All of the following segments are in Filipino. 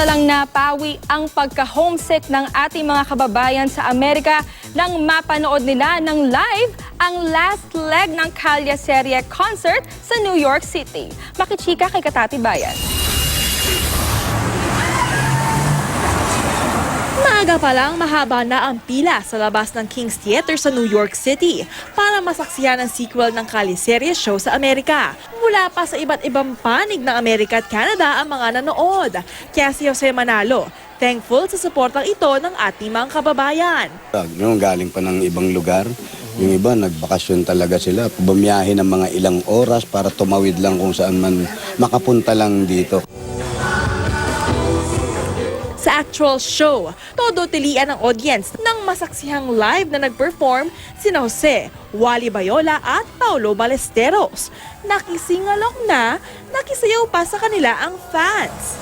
na lang napawi ang pagka-homesick ng ating mga kababayan sa Amerika nang mapanood nila ng live ang last leg ng Kalye Serie concert sa New York City. Makichika kay Katati Bayan. Maaga pa lang, mahaba na ang pila sa labas ng King's Theater sa New York City para masaksihan ang sequel ng Kalye Serie show sa Amerika. Mula pa sa iba't ibang panig ng Amerika at Canada ang mga nanood. Kaya si Jose Manalo, thankful sa suportang ito ng ating mga kababayan. Galing pa ng ibang lugar. Yung iba, nagbakasyon talaga sila. Bumiyahe ng mga ilang oras para tumawid lang kung saan man makapunta lang dito. Sa actual show, todo tilian ang audience ng masaksihang live na nag-perform sina Jose, Wally Bayola at Paulo Ballesteros. Nakisingalok na, nakisayaw pa sa kanila ang fans.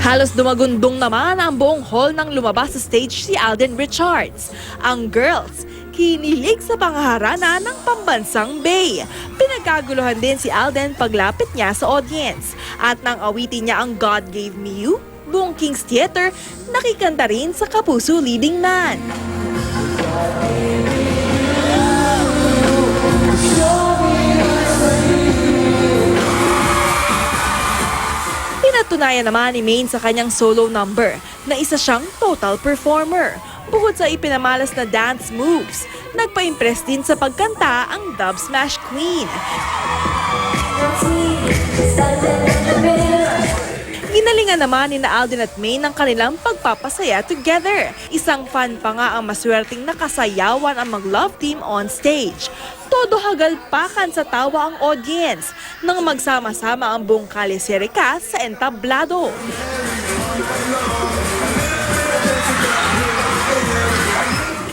Halos dumagundong naman ang buong hall nang lumabas sa stage si Alden Richards. Ang girls, kinilig sa pangaharana ng pambansang Bay. Pinagkaguluhan din si Alden paglapit niya sa audience. At nang awitin niya ang God Gave Me You, buong King's Theater nakikanta rin sa Kapuso Leading Man. Pinatunayan naman ni Maine sa kanyang solo number na isa siyang total performer. Bukod sa ipinamalas na dance moves, nagpa-impress din sa pagkanta ang Dub Smash Queen. Ginalingan naman ni Alden at Maine ang kanilang pagpapasaya together. Isang fan pa nga ang maswerteng nakasayawan ang mag-love team on stage. Todo hagalpakan sa tawa ang audience nang magsama-sama ang buong Kalye Serie cast sa entablado.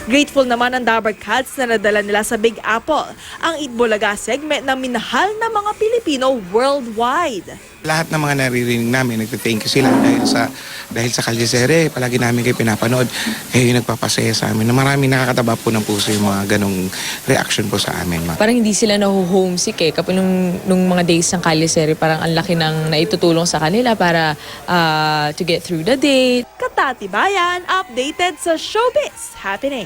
Grateful naman ang Dabber Cats na nadala nila sa Big Apple, ang Itbulaga segment na minahal ng mga Pilipino worldwide. Lahat ng mga naririnig namin, nagte-thank you sila dahil sa Kalye Serie, palagi namin kayo pinapanood, kayo yung nagpapasaya sa amin. Na maraming nakakataba po ng puso yung mga ganong reaction po sa amin. Parang hindi sila naho-homesick eh. Kapag nung mga days ng Kalye Serie, parang ang laki ng naitutulong sa kanila para to get through the day. Katati Bayan, updated sa showbiz happening.